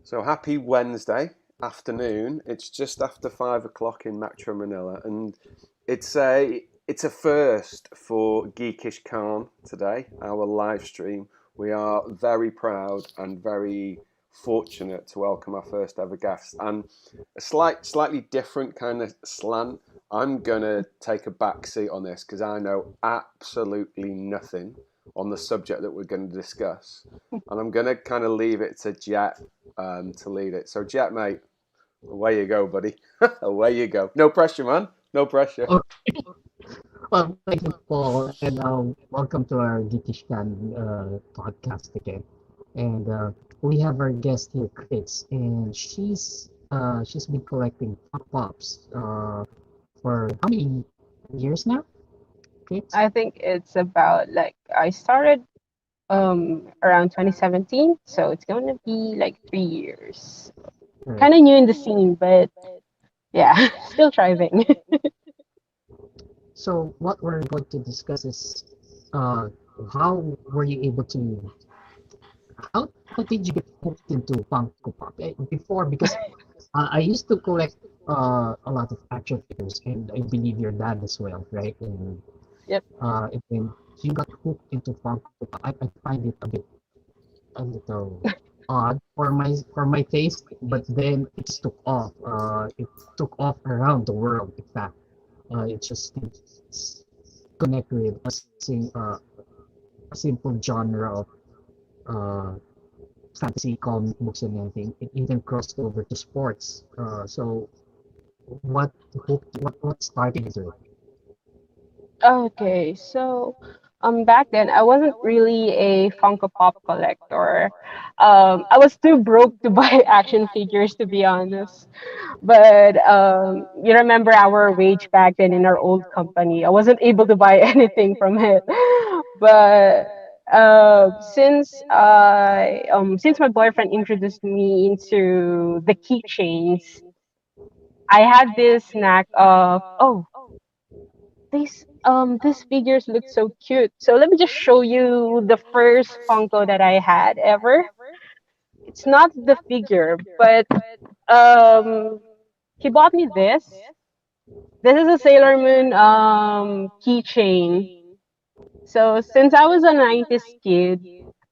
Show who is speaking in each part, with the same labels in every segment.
Speaker 1: So happy Wednesday afternoon. It's just after 5 o'clock in Metro Manila, and it's a first for Geekish Khan today. Our live stream. We are very proud and very fortunate to welcome our first ever guest, and a slightly different kind of slant. I'm gonna take a back seat on this because I know absolutely nothing on the subject that we're going to discuss, and I'm gonna kind of leave it to Jet to lead it. So, Jet, mate, away you go, buddy. Away you go. No pressure, man. No pressure.
Speaker 2: Okay. Well, thank you, Paul, and welcome to our Geekish podcast again. And we have our guest here, Chris, and she's been collecting pop-ups for how many years now, Chris?
Speaker 3: I think it's about like I started around 2017, so it's going to be like 3 years.
Speaker 2: Right.
Speaker 3: Kind of new in the scene, but yeah, still thriving.
Speaker 2: So what we're going to discuss is uh, how were you able to how did you get hooked into Funko Pop? Before, because I used to collect a lot of action figures, and I believe your dad as well, right?
Speaker 3: Yep.
Speaker 2: And then you got hooked into Funko Pop. I find it a little odd for my taste, but then it took off. It took off around the world. In fact, it just it's connect with a simple genre of uh, fantasy comic books and everything. It even crossed over to sports. So what what started into it?
Speaker 3: Okay, so back then I wasn't really a Funko Pop collector. I was too broke to buy action figures, to be honest. But you remember our wage back then in our old company. I wasn't able to buy anything from it. But since my boyfriend introduced me into the keychains, I had this knack of, oh, these figures look so cute. So let me just show you the first Funko that I had ever. It's not the figure, but um he bought me this. This is a Sailor Moon keychain. So since I was a 90s kid,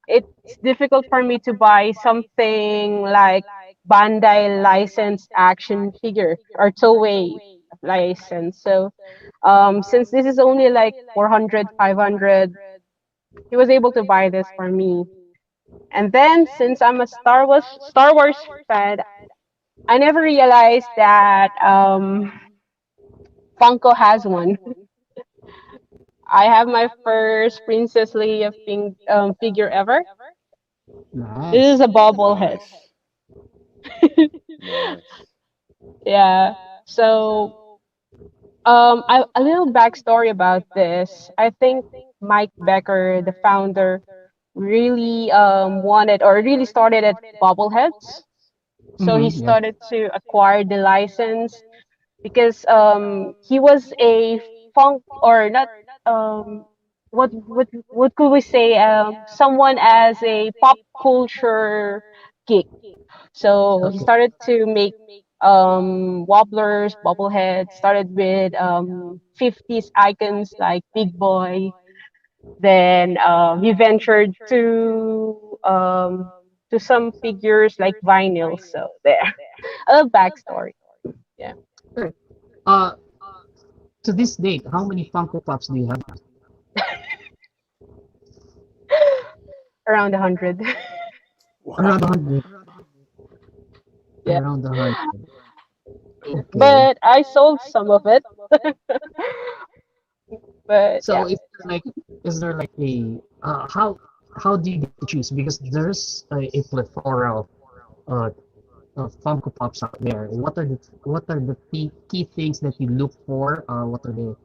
Speaker 3: it's difficult for me to buy something like Bandai licensed action figure or Toei license. So since this is only like 400, 500, he was able to buy this for me. And then since I'm a Star Wars fan, I never realized that Funko has one. I have my first Princess Leia figure ever. This is
Speaker 2: Nice.
Speaker 3: a bobblehead.
Speaker 1: Nice. Nice.
Speaker 3: Yeah. So, a little backstory about this. I think Mike Becker, the founder, really wanted or really started at bobbleheads. So he
Speaker 2: Yeah.
Speaker 3: started to acquire the license because he was a funk or not what could we say someone as a pop culture geek. So he
Speaker 2: Okay.
Speaker 3: started to make wobblers, bobbleheads. Started with 50s icons like Big Boy. Then he ventured to some figures like vinyl. So there, a little backstory. Yeah,
Speaker 2: Right. Uh, to this date, how many Funko Pops do you have now?
Speaker 3: around 100.
Speaker 2: Around
Speaker 1: Wow.
Speaker 2: 100.
Speaker 3: Yeah,
Speaker 2: Around 100. Okay.
Speaker 3: but I sold some of it. But
Speaker 2: So
Speaker 3: yeah.
Speaker 2: is there like a how do you get to choose? Because there's a plethora uh, of Funko Pops out there. What are the key things that you look for? What are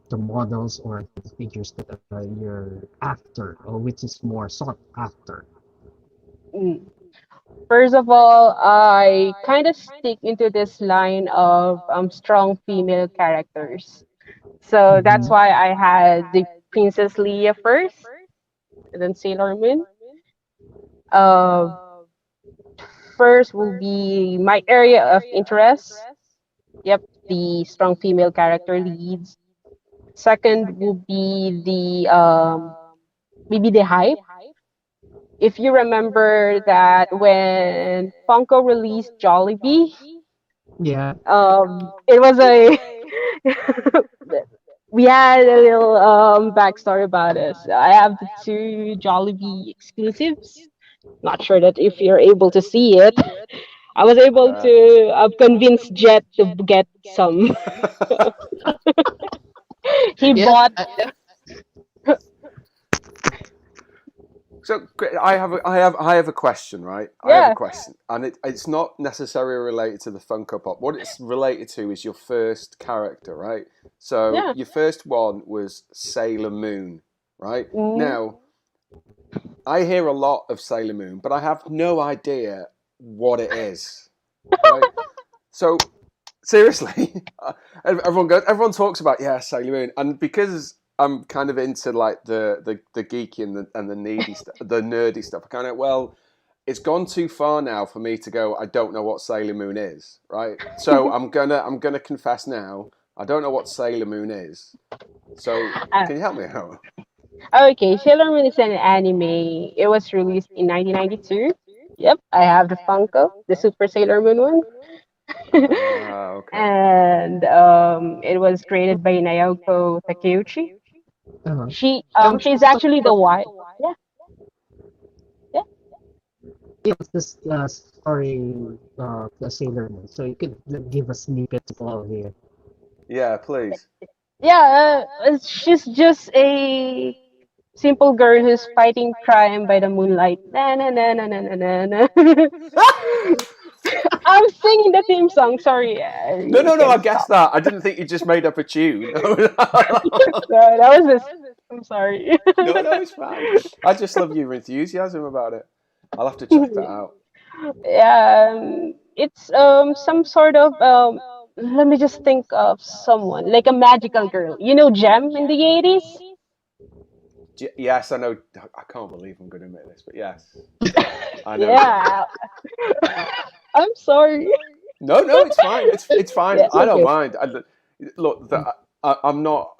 Speaker 2: the models or the figures that you're after, or which is more sought after?
Speaker 3: Mm. First of all, I kind of stick into this line of strong female characters. So that's
Speaker 2: Mm-hmm.
Speaker 3: why I had the Princess Leia first, and then Sailor Moon. Uh, first will be my area of interest. Yep, the strong female character leads. Second will be the maybe the hype. If you remember that when Funko released Jollibee,
Speaker 2: Yeah.
Speaker 3: it was a we had a little backstory about us. I have the two Jollibee exclusives. Not sure that if you're able to see it. I was able to convince Jet to get some. He
Speaker 2: Yeah.
Speaker 3: bought.
Speaker 1: So I have a question, right? I have a
Speaker 3: Yeah,
Speaker 1: question, and it's not necessarily related to the Funko Pop. What it's related to is your first character, right? So
Speaker 3: yeah.
Speaker 1: your first one was Sailor Moon, right?
Speaker 3: Mm.
Speaker 1: Now I hear a lot of Sailor Moon, but I have no idea what it is, right? So seriously, everyone talks about Sailor Moon, and because I'm kind of into like the geeky and the needy stuff, the nerdy stuff. I kind of it's gone too far now for me to go. I don't know what Sailor Moon is, right? So I'm gonna confess now. I don't know what Sailor Moon is. So
Speaker 3: Uh,
Speaker 1: can you help me out?
Speaker 3: okay, Sailor Moon is an anime. It was released in 1992. Yep, I have the Funko, the Super Sailor Moon one.
Speaker 1: Ah, okay.
Speaker 3: And it was created by Naoko Takeuchi.
Speaker 2: Uh-huh.
Speaker 3: She's actually the wife. Yeah, yeah,
Speaker 2: It's this story the Sailor Moon. So you could give a snippet to all here.
Speaker 1: Yeah, please.
Speaker 3: yeah. She's just a simple girl who's fighting crime by the moonlight. Na na na na na na na. Na. I'm singing the theme song. Sorry, I
Speaker 1: No,
Speaker 3: really
Speaker 1: no, no. I
Speaker 3: can't
Speaker 1: guessed
Speaker 3: stop.
Speaker 1: that. I didn't think you just made up a tune.
Speaker 3: That was this. I'm sorry.
Speaker 1: No, no, it's fine. I just love your enthusiasm about it. I'll have to check that out.
Speaker 3: Yeah, it's some sort of let me just think of someone like a magical girl. You know Gem in the 80s?
Speaker 1: Yes, I know. I can't believe I'm going to admit this, but yes, I know Jem.
Speaker 3: Yeah. I'm sorry.
Speaker 1: No, no, it's fine. It's fine.
Speaker 3: Yes,
Speaker 1: I don't
Speaker 3: okay.
Speaker 1: mind. Look, I'm not.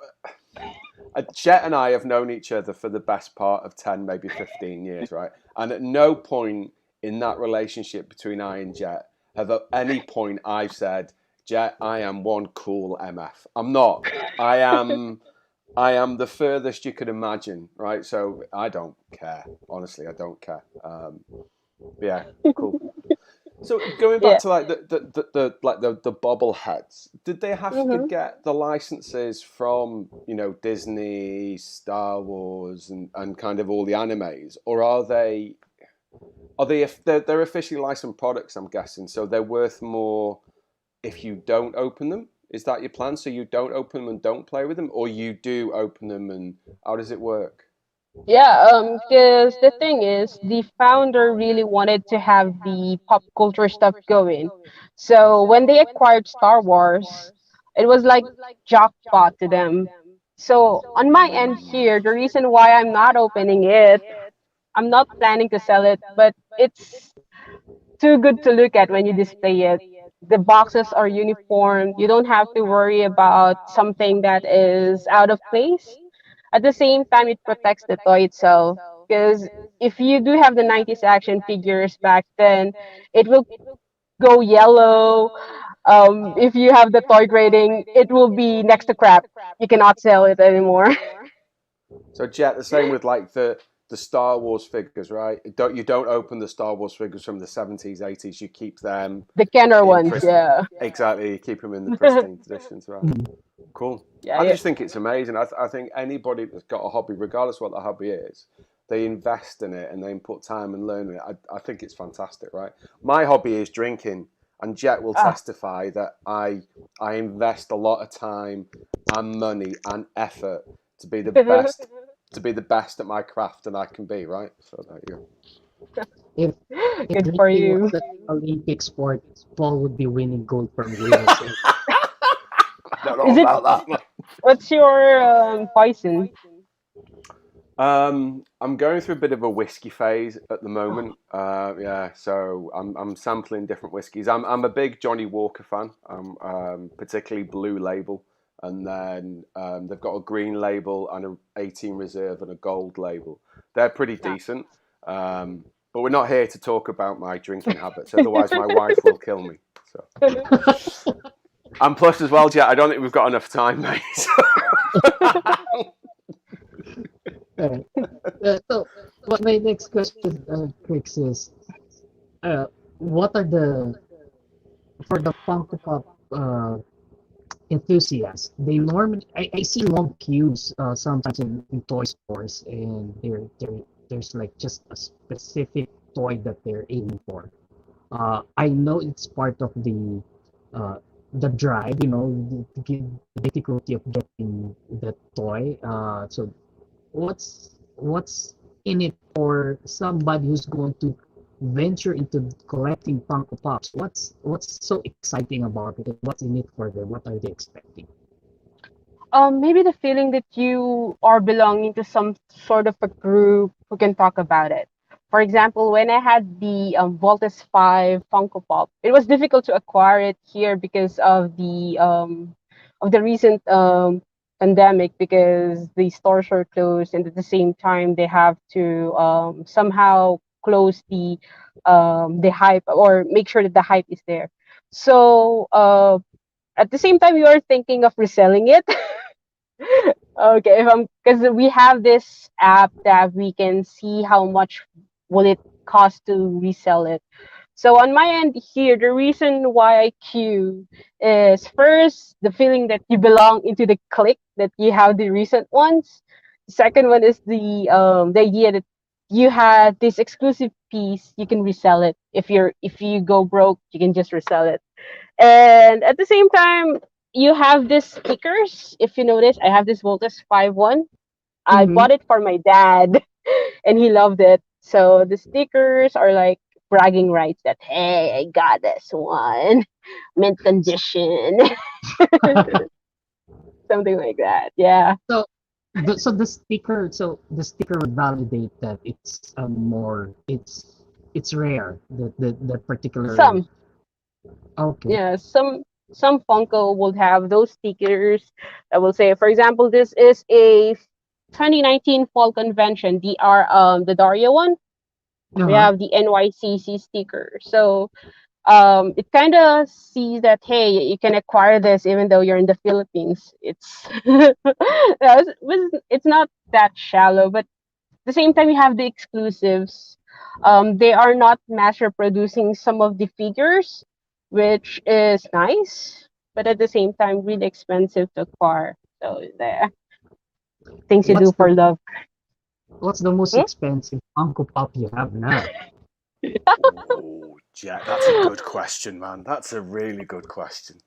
Speaker 1: Jet and I have known each other for the best part of 10, maybe 15 years, right? And at no point in that relationship between I and Jet have at any point I've said, Jet, I am one cool MF. I'm not. I am. I am the furthest you could imagine, right? So I don't care. Honestly, I don't care. Yeah, cool. So going back
Speaker 3: Yeah.
Speaker 1: to like the bobbleheads, did they have to
Speaker 3: Hmm.
Speaker 1: get the licenses from Disney, Star Wars, and kind of all the animes, or are they if they're officially licensed products? I'm guessing, so they're worth more if you don't open them. Is that your plan? So you don't open them and don't play with them, or you do open them and how does it work?
Speaker 3: Yeah, because the thing is, the founder really wanted to have the pop culture stuff going. So when they acquired Star Wars, it was like jackpot to them. So on my end here, the reason why I'm not opening it, I'm not planning to sell it, but it's too good to look at when you display it. The boxes are uniform. You don't have to worry about something that is out of place. At the same time, it protects the toy itself. Because if you do have the 90s action figures back then, it will go yellow. If you have the toy grading, it will be next to crap. You cannot sell it anymore.
Speaker 1: So Jet, the same with like the Star Wars figures, right? You don't open the Star Wars figures from the 70s, 80s. You keep them
Speaker 3: The Kenner
Speaker 1: in
Speaker 3: ones,
Speaker 1: pristine.
Speaker 3: yeah.
Speaker 1: Exactly, you keep them in the pristine conditions, right? Cool.
Speaker 3: Yeah,
Speaker 1: I
Speaker 3: yeah.
Speaker 1: just think it's amazing. I think anybody that's got a hobby, regardless of what the hobby is, they invest in it and they put time and learn it. I think it's fantastic, right? My hobby is drinking, and Jet will
Speaker 3: Ah.
Speaker 1: testify that I invest a lot of time and money and effort to be the best at my craft that I can be, right? So there you
Speaker 2: If
Speaker 3: Good for
Speaker 2: drinking was
Speaker 3: you.
Speaker 2: an Olympic sport, Paul would be winning gold from USA.
Speaker 1: go. I don't know
Speaker 3: Is it
Speaker 1: about that.
Speaker 3: what's your poison?
Speaker 1: I'm going through a bit of a whiskey phase at the moment. Yeah, so I'm sampling different whiskies. I'm a big Johnny Walker fan. Particularly Blue Label, and then they've got a green label and a 18 Reserve and a gold label. They're pretty decent. But we're not here to talk about my drinking habits. Otherwise, my wife will kill me. So, and plus as well, Jet, I don't think we've got enough time, mate.
Speaker 2: Alright. So, what my next question, Chris, is uh, what are for the Funko Pop enthusiasts? They normally, I see long queues sometimes in toy stores, and there's like just a specific toy that they're aiming for. I know it's part of uh, the drive, the difficulty of getting the toy. So what's in it for somebody who's going to venture into collecting Funko Pops? What's so exciting about it? And what's in it for them? What are they expecting?
Speaker 3: Maybe the feeling that you are belonging to some sort of a group who can talk about it. For example, when I had the Voltes 5 Funko Pop, it was difficult to acquire it here because of the recent pandemic, because the stores are closed, and at the same time they have to somehow close the hype, or make sure that the hype is there. So at the same time, you are thinking of reselling it. Okay, if I'm, because we have this app that we can see how much will it cost to resell it. So on my end here, the reason why I queue is first the feeling that you belong into the clique, that you have the recent ones. The second one is the idea that you had this exclusive piece, you can resell it. If you go broke, you can just resell it. And at the same time, you have these stickers. If you notice, I have this Voltus 5 one. I
Speaker 2: Mm-hmm.
Speaker 3: bought it for my dad, and he loved it. So the stickers are like bragging rights that, hey, I got this one, mint condition, something like that. Yeah,
Speaker 2: So the sticker would validate that it's rare, that particular.
Speaker 3: some
Speaker 2: Okay.
Speaker 3: yeah some Funko will have those stickers. I will say, for example, this is a 2019 fall convention. The Daria one. We
Speaker 2: Uh-huh.
Speaker 3: have the NYCC sticker. So it kind of sees that, hey, you can acquire this even though you're in the Philippines. It's not that shallow, but at the same time you have the exclusives. They are not mass producing some of the figures, which is nice, but at the same time really expensive to acquire. So there, things you
Speaker 2: What's
Speaker 3: do
Speaker 2: the
Speaker 3: for love.
Speaker 2: what's the most
Speaker 3: Hmm?
Speaker 2: expensive Funko Pop you have now?
Speaker 1: Oh, Jack, that's a good question, man. That's a really good question.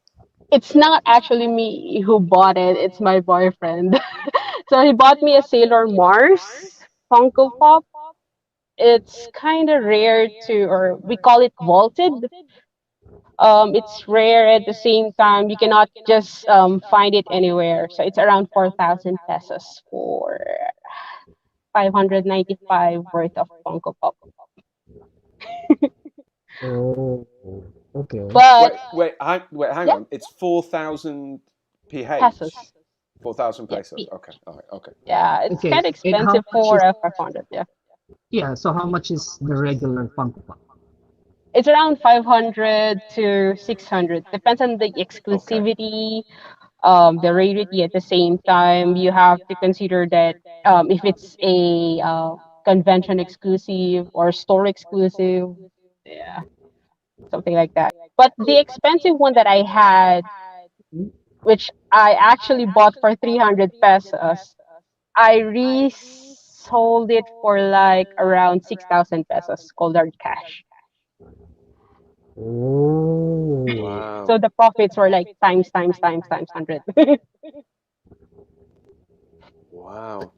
Speaker 3: It's not actually me who bought it, it's my boyfriend. So he bought me a Sailor Mars Funko Pop. It's kind of rare to, or we call it vaulted. It's rare, at the same time you cannot just find it anywhere. So it's around 4,000 pesos for 595 worth of Funko Pop.
Speaker 2: Oh, okay.
Speaker 3: But
Speaker 1: Hang
Speaker 3: yeah,
Speaker 1: on. It's 4,000 PH.
Speaker 3: pesos.
Speaker 1: 4,000
Speaker 3: Yeah,
Speaker 1: pesos. Okay, all right, okay.
Speaker 3: yeah, it's
Speaker 2: Okay.
Speaker 3: kind of
Speaker 2: And how
Speaker 3: expensive
Speaker 2: much
Speaker 3: for
Speaker 2: is
Speaker 3: a 500. Yeah.
Speaker 2: yeah, so how much is the regular Funko Pop?
Speaker 3: It's around 500 to 600. Depends on the
Speaker 1: Okay.
Speaker 3: exclusivity, the rarity. At the same time, you have to consider that if it's a convention exclusive or store exclusive, yeah, something like that. But the expensive one that I had, which I actually bought for 300 pesos, I resold it for like around 6,000 pesos, cold hard cash.
Speaker 2: Oh.
Speaker 1: Wow.
Speaker 3: So the profits were like times 100.
Speaker 1: Wow.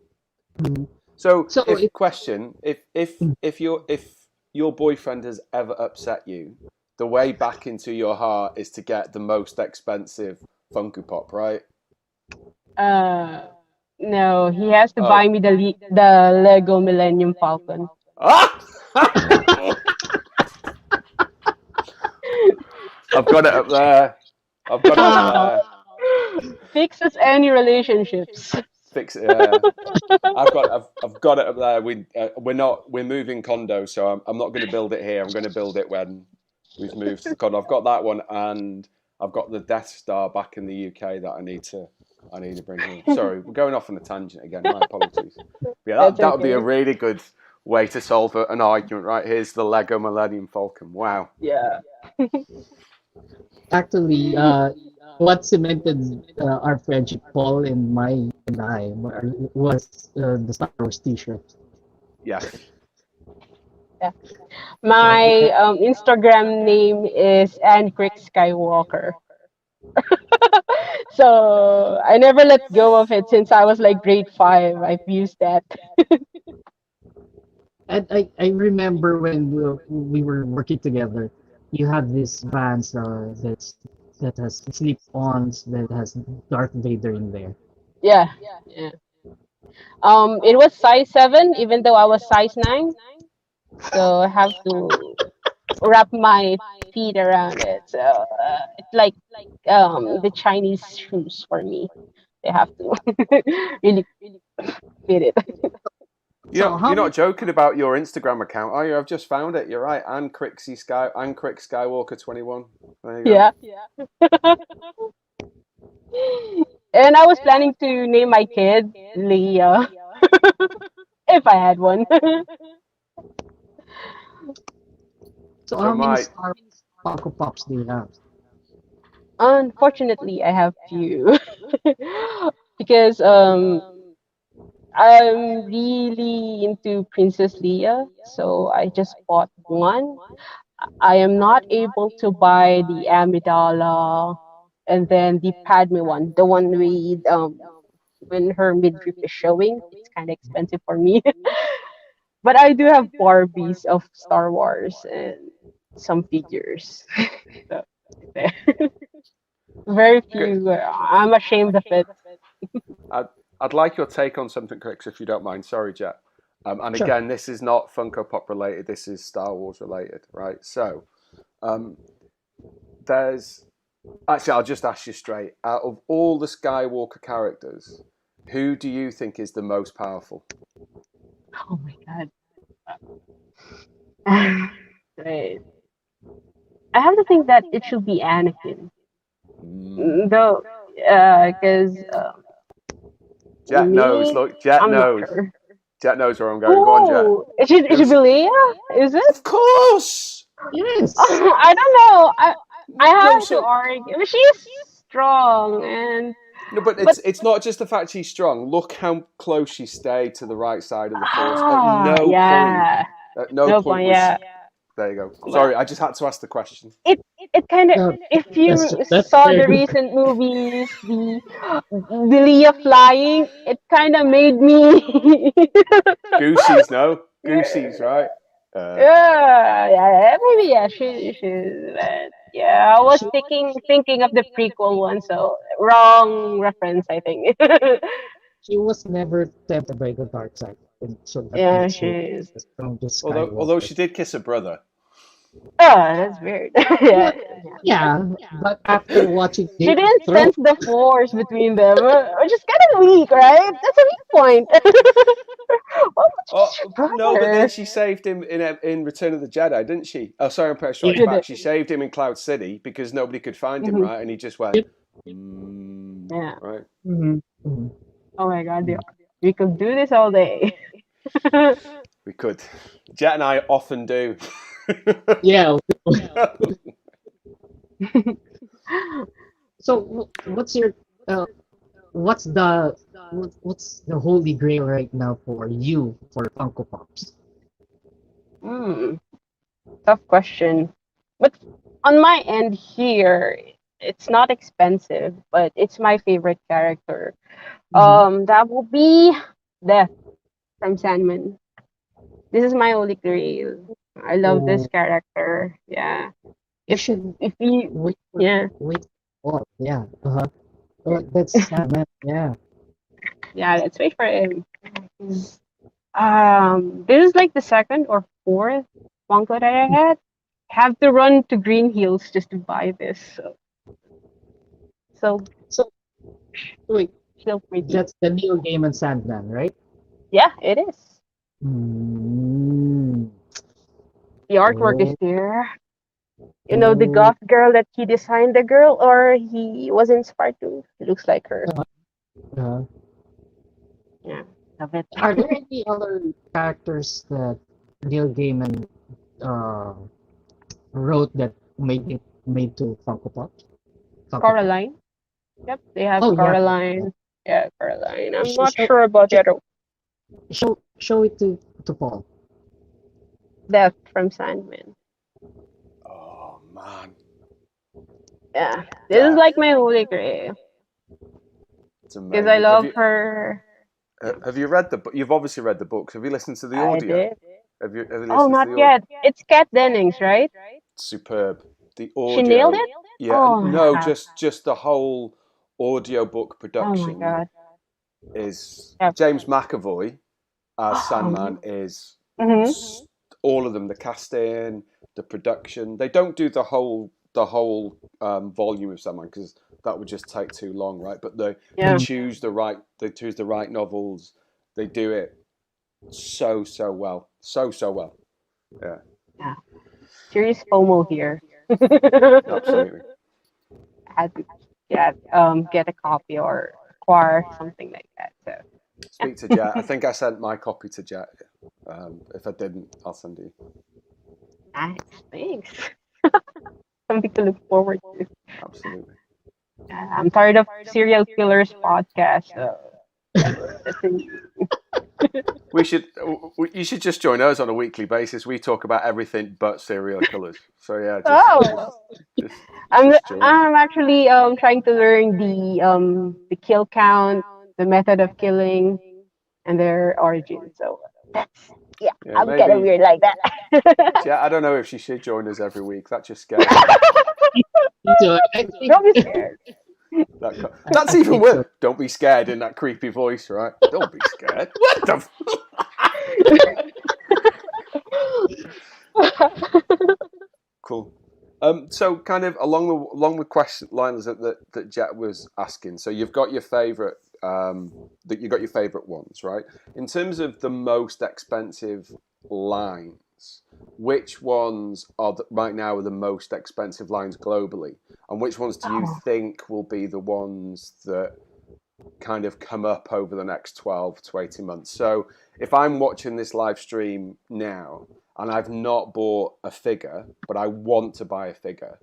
Speaker 2: Mhm.
Speaker 1: So,
Speaker 2: So
Speaker 1: if
Speaker 2: it
Speaker 1: question, if your boyfriend has ever upset you, the way back into your heart is to get the most expensive Funko Pop, right?
Speaker 3: uh, No, he has to
Speaker 1: Oh.
Speaker 3: buy me the Lego Millennium Falcon.
Speaker 1: Ah! I've got it up there. I've got it up
Speaker 2: Ah,
Speaker 1: there.
Speaker 3: Fixes any relationships.
Speaker 1: Fix it. Yeah. I've got it up there. We're moving condo, so I'm not going to build it here. I'm going to build it when we've moved to the condo. I've got that one, and I've got the Death Star back in the UK that I need to bring home. Sorry, we're going off on a tangent again. My apologies. But yeah,
Speaker 3: That's
Speaker 1: that would be a
Speaker 3: okay.
Speaker 1: really good way to solve an argument. Right, here's the Lego Millennium Falcon. Wow.
Speaker 3: Yeah.
Speaker 2: actually, what cemented our friendship, Paul and I, was the Star Wars T-shirt.
Speaker 1: Yes.
Speaker 3: Yeah.
Speaker 2: So
Speaker 3: My Instagram name is Ancrick Skywalker. So I never let go of it since I was like grade five. I've used that.
Speaker 2: and I remember when we were working together, you had this Vans that has slip-ons that has Darth Vader in there.
Speaker 3: Yeah. Yeah. It was size 7, even though I was size 9. So I have to wrap my feet around it. So it's like the Chinese shoes for me. They have to really fit it.
Speaker 2: So
Speaker 1: You're
Speaker 2: how
Speaker 1: not joking about your Instagram account, are you? I've just found it. You're right. And Crick Skywalker 21. There you go.
Speaker 3: Yeah. And I was planning to name my kid Leah if I had one.
Speaker 2: so
Speaker 1: So
Speaker 2: how many
Speaker 1: my
Speaker 2: Star Funko Pops do you have?
Speaker 3: Unfortunately, I have few because I'm really into Princess Leia, so I just bought one. I am not able to buy the Amidala and then the Padme one, the one with when her midriff is showing. It's kind of expensive for me, but I do have Barbies of Star Wars and some figures. So there. Very
Speaker 1: good.
Speaker 3: few. I'm ashamed of it.
Speaker 1: I'd like your take on something, Crix, if you don't mind. Sorry, Jet. And
Speaker 2: Sure.
Speaker 1: again, this is not Funko Pop related. This is Star Wars related, right? So, um, there's actually, I'll just ask you straight. Out of all the Skywalker characters, who do you think is the most powerful?
Speaker 3: Oh my god. Right. I have to think that it should be Anakin.
Speaker 1: Mm.
Speaker 3: Though, because
Speaker 1: Jet knows.
Speaker 3: me,
Speaker 1: Look, Jet
Speaker 3: I'm not
Speaker 1: knows.
Speaker 3: sure.
Speaker 1: Jet knows where I'm going. Go on, Jet.
Speaker 3: Oh, it should be
Speaker 1: Who's?
Speaker 3: Leia? Is it?
Speaker 1: Of course.
Speaker 2: Yes.
Speaker 3: I don't know. I
Speaker 1: No,
Speaker 3: have to
Speaker 1: so
Speaker 3: argue. But she's strong and
Speaker 1: no, but
Speaker 3: but
Speaker 1: it's not just the fact she's strong. Look how close she stayed to the right side of the force.
Speaker 3: yeah.
Speaker 1: At no
Speaker 3: No
Speaker 1: point
Speaker 3: point.
Speaker 1: was.
Speaker 3: Yeah.
Speaker 1: There you go.
Speaker 3: Well,
Speaker 1: Sorry, I just had to ask the question.
Speaker 3: it kind of,
Speaker 2: No,
Speaker 3: if
Speaker 2: that's
Speaker 3: you
Speaker 2: that's
Speaker 3: saw
Speaker 2: very
Speaker 3: the
Speaker 2: good.
Speaker 3: recent movies, the Leah flying, it kind of made me
Speaker 1: Goosey's, no? Goosey's, right? Uh,
Speaker 3: yeah, maybe yeah, she yeah, I was
Speaker 2: She
Speaker 3: thinking of the prequel one, so wrong reference, I think.
Speaker 2: she was never tempted by the dark side, and so that
Speaker 3: Yeah,
Speaker 2: makes her
Speaker 3: she's
Speaker 2: the strongest
Speaker 1: although
Speaker 2: Skywalker.
Speaker 1: she did kiss her brother.
Speaker 3: oh, that's weird. Yeah,
Speaker 2: Well, yeah, but after watching
Speaker 3: she
Speaker 2: Game of
Speaker 3: didn't
Speaker 2: Thrones,
Speaker 3: sense the force between them, which is kind of weak, right? That's a weak point. Why would you kiss
Speaker 1: Oh
Speaker 3: your
Speaker 1: no, but then
Speaker 3: brother?
Speaker 1: she saved him in Return of the Jedi, didn't she? Oh, sorry, Empire
Speaker 2: yeah,
Speaker 1: Strikes
Speaker 3: She
Speaker 1: Back.
Speaker 3: did.
Speaker 1: She saved him in Cloud City because nobody could find him,
Speaker 3: Hmm.
Speaker 1: right? And he just went,
Speaker 2: yep,
Speaker 3: Yeah.
Speaker 1: right.
Speaker 2: mhm, mhm,
Speaker 3: Oh my god,
Speaker 2: mhm.
Speaker 3: we could do this all day.
Speaker 1: We could. Jet and I often do.
Speaker 2: Yeah. So, what's your uh, what's the what's the holy grail right now for you for Funko Pops?
Speaker 3: Hmm. Tough question. But on my end here, it's not expensive, but it's my favorite character.
Speaker 2: Hmm.
Speaker 3: That will be Death from Sandman. This is my holy grail. I love this
Speaker 2: Oh,
Speaker 3: character. Yeah.
Speaker 2: you
Speaker 3: If
Speaker 2: should
Speaker 3: if you
Speaker 2: wait for
Speaker 3: yeah.
Speaker 2: wait. Oh, yeah. That's sad, man. Yeah.
Speaker 3: Yeah, let's wait for him. This is like the second or fourth Funko that I had. Have to run to Green Hills just to buy this. So
Speaker 2: So wait,
Speaker 3: still pretty.
Speaker 2: that's the Neil Gaiman Sandman, right?
Speaker 3: Yeah, it is.
Speaker 2: Mm.
Speaker 3: The artwork is
Speaker 2: Oh,
Speaker 3: there. You know the
Speaker 2: oh,
Speaker 3: goth girl that he designed the girl, or he was inspired to. It looks like her.
Speaker 2: uh,
Speaker 3: Yeah, love it.
Speaker 2: are there any other characters that Neil Gaiman uh, wrote that made to Funko Pop? Funko Pop.
Speaker 3: Coraline. Yep, they have
Speaker 2: Oh yeah, yeah.
Speaker 3: Coraline. Yeah, Coraline. I'm
Speaker 2: Show,
Speaker 3: not
Speaker 2: show,
Speaker 3: sure about the other
Speaker 2: show it to Paul.
Speaker 3: Death from Sandman.
Speaker 1: Oh man,
Speaker 3: Yeah, this is
Speaker 1: Death.
Speaker 3: like my holy grail
Speaker 1: It's
Speaker 3: because I
Speaker 1: amazing.
Speaker 3: love her.
Speaker 1: Have you read the book? You've obviously read the books. Have you listened to the
Speaker 3: I
Speaker 1: audio?
Speaker 3: did.
Speaker 1: Have you
Speaker 3: Oh,
Speaker 1: listened to
Speaker 3: not
Speaker 1: the audio?
Speaker 3: yet. It's Kat Dennings, right?
Speaker 1: Superb. The
Speaker 3: She nailed
Speaker 1: audio,
Speaker 3: it.
Speaker 1: yeah,
Speaker 3: Oh, I
Speaker 1: no,
Speaker 3: have.
Speaker 1: just the whole audiobook
Speaker 3: Oh my
Speaker 1: production
Speaker 3: god.
Speaker 1: is
Speaker 3: Yep.
Speaker 1: James McAvoy as Sandman
Speaker 3: Oh.
Speaker 1: is
Speaker 3: Mhm.
Speaker 1: all of them. The casting, the production. They don't do the whole volume of Sandman because that would just take too long, right? But they
Speaker 3: Yeah.
Speaker 1: choose the right novels. They do it so well, so well. Yeah,
Speaker 3: Yeah. Serious FOMO here.
Speaker 1: absolutely.
Speaker 3: Had to get a copy or acquire something like that. So yeah.
Speaker 1: Speak to Jet. I think I sent my copy to Jet. If I didn't, I'll send you.
Speaker 3: Nice. Thanks. Something to look forward to.
Speaker 1: Absolutely.
Speaker 3: I'm tired of serial killers podcast. So that's it.
Speaker 1: We should. You should just join us on a weekly basis. We talk about everything but serial killers. So yeah,
Speaker 3: Oh,
Speaker 1: just,
Speaker 3: I'm
Speaker 1: just join us.
Speaker 3: I'm actually trying to learn the kill count, the method of killing, and their origin. So that's yeah,
Speaker 1: Yeah,
Speaker 3: I'm kind of
Speaker 1: maybe.
Speaker 3: weird like that.
Speaker 1: Yeah, I don't know if she should join us every week. That just scares me.
Speaker 2: So I think
Speaker 3: Don't be scared.
Speaker 1: That's
Speaker 2: I
Speaker 1: even
Speaker 2: think
Speaker 1: worse.
Speaker 2: so.
Speaker 1: Don't be scared in that creepy voice, right? Don't be scared. What the? Cool. So kind of along the question lines that Jet was asking. So you've got your favorite you got your favorite ones, right? In terms of the most expensive lines, which ones right now are the most expensive lines globally, and which ones do you
Speaker 3: Oh,
Speaker 1: think will be the ones that kind of come up over the next 12 to 18 months? So if I'm watching this live stream now and I've not bought a figure, but I want to buy a figure,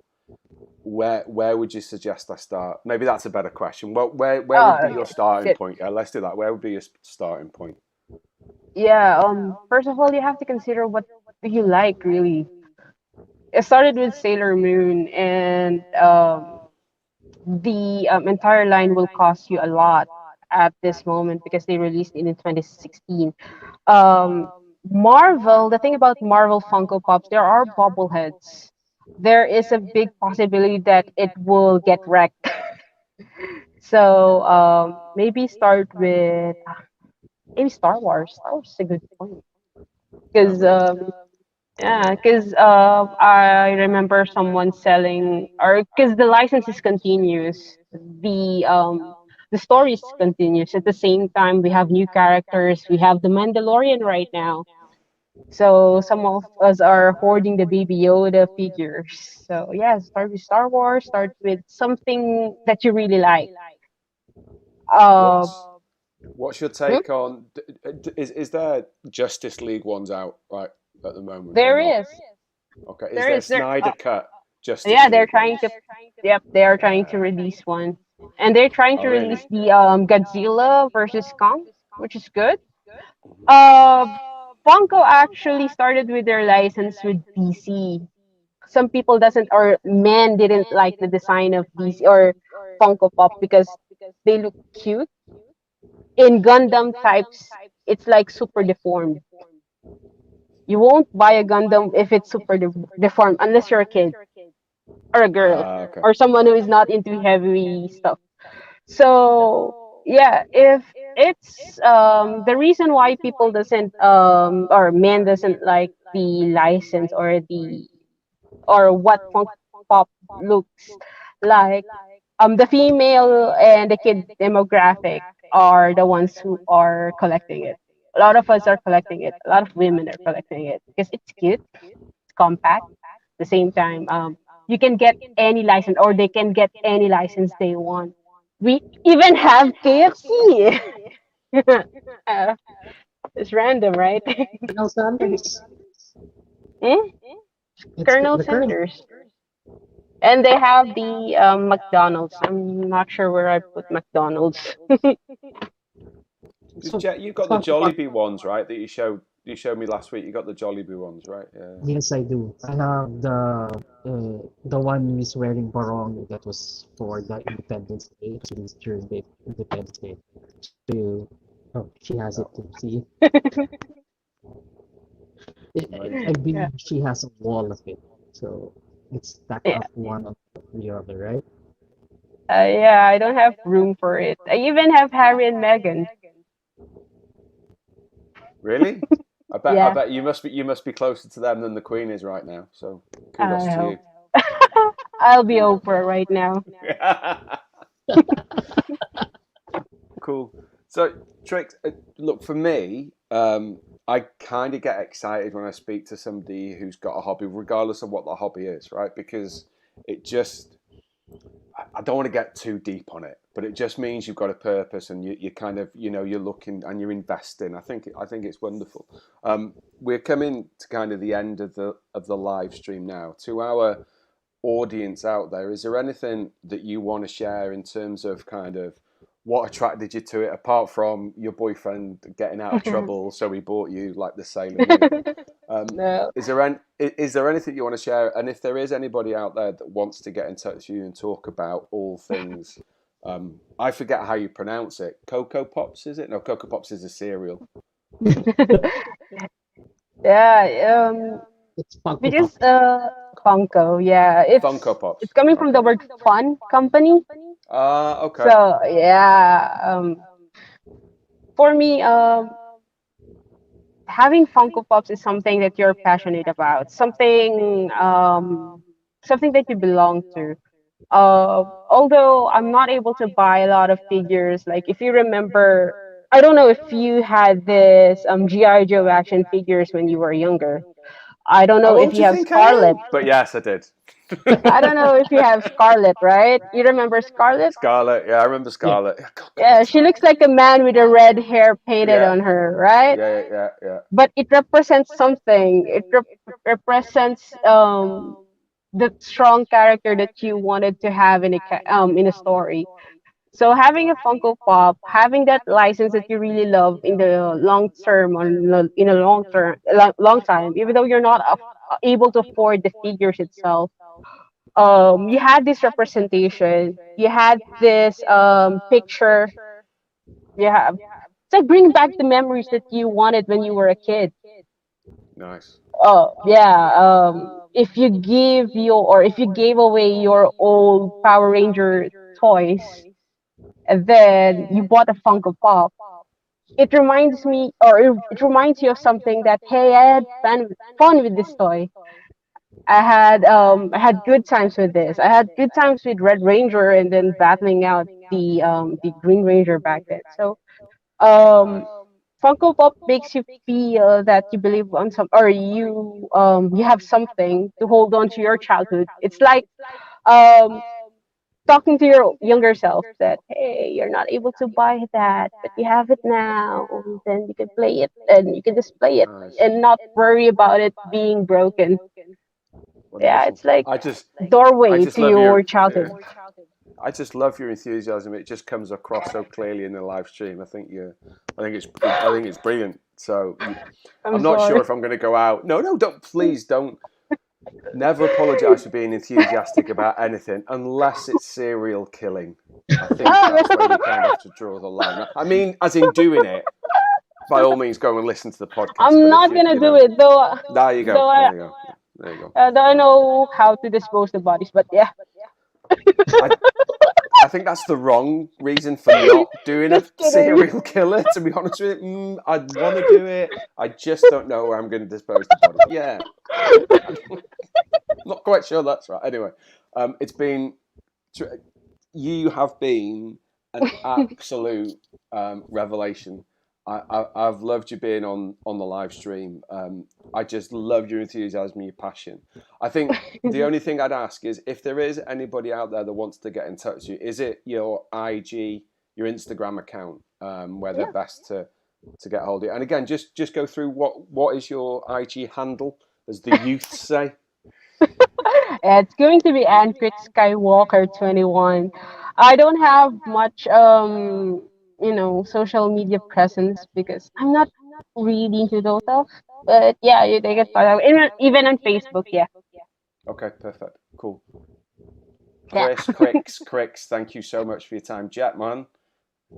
Speaker 1: where would you suggest I start? Maybe that's a better question. Well, where would be your
Speaker 3: okay.
Speaker 1: starting
Speaker 3: Good.
Speaker 1: point? Yeah, let's do that. Where would be your starting point?
Speaker 3: Yeah. First of all, you have to consider what do you like really. It started with Sailor Moon, and the entire line will cost you a lot at this moment because they released it in 2016. Um, Marvel, the thing about Marvel Funko Pops, there are bobbleheads. There is a big possibility that it will get wrecked. So maybe start with maybe Star Wars. Star Wars is a good point
Speaker 1: Oh,
Speaker 3: because
Speaker 1: really?
Speaker 3: yeah, because I remember someone selling, or because the license is continuous, the story is continuous. At the same time, we have new characters. We have the Mandalorian right now, so some of us are hoarding the Baby Yoda figures. So yeah, start with Star Wars. Start with something that you really like. Uh,
Speaker 1: What's your
Speaker 3: hmm?
Speaker 1: take on? Is there Justice League ones out right at the moment or
Speaker 3: There
Speaker 1: not?
Speaker 3: is,
Speaker 1: Okay, is
Speaker 3: there
Speaker 1: there
Speaker 3: is there.
Speaker 1: Snyder Cut Justice
Speaker 3: Yeah, they're
Speaker 1: League
Speaker 3: trying
Speaker 1: ones?
Speaker 3: to. Yep, they are trying to release one, and they're trying
Speaker 1: Oh,
Speaker 3: to
Speaker 1: really?
Speaker 3: release the Godzilla versus Kong, which is good.
Speaker 1: Mhm.
Speaker 3: Uh, Funko actually started with their license with DC. Some people doesn't or men didn't like the design of DC or Funko Pop because they look cute. In Gundam types, it's like super deformed. You won't buy a Gundam if it's super deformed unless you're a kid or a girl
Speaker 1: Ah, okay.
Speaker 3: or someone who is not into heavy stuff. So yeah, if it's the reason why people doesn't or men doesn't like the license or the or what funk pop looks like, the female and the kid demographic are the ones who are collecting it. A lot of us are collecting it. A lot of women are collecting it because it's cute, it's compact. At the same time, you can get any license, or they can get any license they want. We even have KFC. uh, it's random, right?
Speaker 2: Colonel Sanders.
Speaker 3: Hmm?
Speaker 2: It's
Speaker 3: Colonel
Speaker 2: the Colonel.
Speaker 3: Sanders. And they have the McDonald's. I'm not sure where I put McDonald's.
Speaker 1: Because
Speaker 2: So
Speaker 1: Jet, you got the
Speaker 2: Funko Pop.
Speaker 1: Jollibee ones, right? That you showed me last week. You got the Jollibee ones, right? Yeah.
Speaker 2: Yes, I do. I have the one who is wearing barong that was for the Independence Day. It was released during the Independence Day. To oh, she has it
Speaker 1: Oh,
Speaker 2: to see. I
Speaker 1: amazing.
Speaker 3: Yeah.
Speaker 2: believe she has a wall of it, so it's stacked
Speaker 3: Yeah.
Speaker 2: up one on the other, right?
Speaker 3: Yeah, I don't have room for it. I even have Harry and Meghan.
Speaker 1: Really? I
Speaker 3: Yeah.
Speaker 1: bet you must be closer to them than the Queen is right now. So kudos
Speaker 3: I
Speaker 1: to
Speaker 3: hope.
Speaker 1: you.
Speaker 3: I'll be
Speaker 1: Kudos.
Speaker 3: Oprah right now.
Speaker 1: Cool. So, Trix, look, for me, I kind of get excited when I speak to somebody who's got a hobby, regardless of what the hobby is, right? Because it just, I don't want to get too deep on it, but it just means you've got a purpose and you kind of, you're looking and you're investing. I think it's wonderful. We're coming to kind of the end of the live stream now. To our audience out there, is there anything that you want to share in terms of kind of what attracted you to it, apart from your boyfriend getting out of trouble, so he bought you like the Sailor Moon?
Speaker 3: No.
Speaker 1: Is there anything you want to share? And if there is anybody out there that wants to get in touch with you and talk about all things, I forget how you pronounce it. Cocoa Pops, is it? No, Cocoa Pops is a cereal.
Speaker 3: Yeah.
Speaker 2: It's Funko
Speaker 3: Because
Speaker 2: Pop.
Speaker 3: Funko, yeah,
Speaker 1: Funko
Speaker 3: it's
Speaker 1: Pops.
Speaker 3: coming from the
Speaker 1: Okay.
Speaker 3: word fun company.
Speaker 1: Okay.
Speaker 3: So yeah, for me, having Funko Pops is something that you're passionate about, something that you belong to. Although I'm not able to buy a lot of figures, like if you remember, I don't know if you had this GI Joe action figures when you were younger. I don't
Speaker 1: How
Speaker 3: know if
Speaker 1: old do
Speaker 3: you
Speaker 1: you
Speaker 3: have
Speaker 1: think I am?
Speaker 3: Scarlet.
Speaker 1: But yes, I did.
Speaker 3: I don't know if you have Scarlet, right? You remember Scarlet?
Speaker 1: Scarlet, yeah, I remember
Speaker 2: Yeah,
Speaker 1: Scarlet. God,
Speaker 3: Yeah,
Speaker 1: God,
Speaker 3: she looks like a man with a red hair painted
Speaker 1: yeah,
Speaker 3: on her, right?
Speaker 1: yeah.
Speaker 3: But it represents something. It represents the strong character that you wanted to have in a story. So having a Funko Pop, having that license that you really love in the long term, or in a long time, even though you're not able to afford the figures itself, you had this representation, you had this picture, you have, it's like bringing back the memories that you wanted when you were a kid.
Speaker 1: Nice.
Speaker 3: Oh yeah, if you give your, or if you gave away your old Power Ranger toys, and then you bought a Funko Pop, it reminds me, or it reminds you of something that, hey, I had fun with this toy. I had good times with this. I had good times with Red Ranger, and then battling out the Green Ranger back then. So um
Speaker 1: Nice.
Speaker 3: Funko Pop makes you feel that you believe on some, or you have something to hold on to your childhood. It's like um talking to your younger self that, hey, you're not able to buy that, but you have it now. Then you can play it and you can display it
Speaker 1: Nice.
Speaker 3: and not worry about it being broken. Yeah,
Speaker 1: Wonderful.
Speaker 3: it's like
Speaker 1: I
Speaker 3: doorway
Speaker 1: just
Speaker 3: to
Speaker 1: love your
Speaker 3: your childhood.
Speaker 1: I just love your enthusiasm. It just comes across so clearly in the live stream. I think it's brilliant. So
Speaker 3: I'm
Speaker 1: I'm not sure
Speaker 3: sorry.
Speaker 1: if I'm going to go out. No, no, don't, please don't. Never apologize for being enthusiastic about anything unless it's serial killing. I think
Speaker 3: Oh,
Speaker 1: that's where you kind of have to draw the line. I mean, as in doing it, by all means, go and listen to the podcast.
Speaker 3: I'm
Speaker 1: But if
Speaker 3: not gonna
Speaker 1: you
Speaker 3: do
Speaker 1: know,
Speaker 3: it though.
Speaker 1: there you go,
Speaker 3: Though
Speaker 1: there
Speaker 3: I
Speaker 1: you go, there you go.
Speaker 3: though I know how to dispose the bodies, but yeah.
Speaker 1: I, I think that's the wrong reason for not doing a
Speaker 3: Just kidding.
Speaker 1: serial killer. To be honest with you, I'd want to do it. I just don't know where I'm going to dispose the body. Yeah, not quite sure that's right. Anyway, it's been you have been an absolute revelation. I've loved you being on the live stream. I just love your enthusiasm, your passion. I think the only thing I'd ask is if there is anybody out there that wants to get in touch with you, is it your IG, your Instagram account, where they're
Speaker 3: Yeah.
Speaker 1: best to get hold of you? And again, just go through what is your IG handle, as the youth say.
Speaker 3: It's going to be Antric Skywalker 21. I don't have much social media presence because I'm not really into those stuff. But yeah, they can follow even on Facebook. Yeah,
Speaker 1: Okay, perfect, cool.
Speaker 3: yeah.
Speaker 1: Chris, Cricks, thank you so much for your time. Jet, man,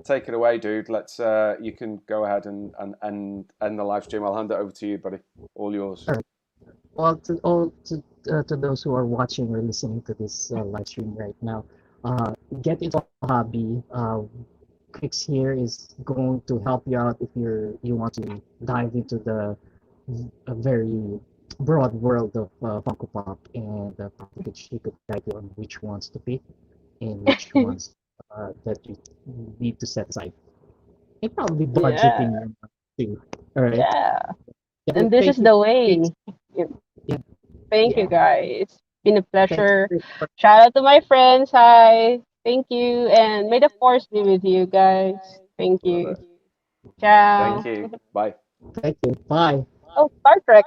Speaker 1: take it away, dude. Let's you can go ahead and end the live stream. I'll hand it over to you, buddy. All yours.
Speaker 2: All right. All to those who are watching or listening to this live stream right now, get into a hobby. Kicks here is going to help you out if you want to dive into the a very broad world of Funko Pop, and which he could guide you on which ones to pick and which ones that you need to set aside. And probably
Speaker 3: Yeah,
Speaker 2: budgeting your money too. All right.
Speaker 3: yeah.
Speaker 2: Yeah,
Speaker 3: And this is
Speaker 2: thank you,
Speaker 3: the
Speaker 2: Kicks.
Speaker 3: way. Yeah.
Speaker 2: Yeah,
Speaker 3: Thank
Speaker 2: yeah.
Speaker 3: you, guys. It's been a
Speaker 2: Thank
Speaker 3: pleasure.
Speaker 2: you.
Speaker 3: Shout out to my friends. Hi. Thank you. And may the force be with you guys. Thank
Speaker 1: Love
Speaker 3: you.
Speaker 1: it. Thank
Speaker 3: Ciao.
Speaker 1: you. Bye.
Speaker 2: Thank you. Bye.
Speaker 3: Oh, Star Trek.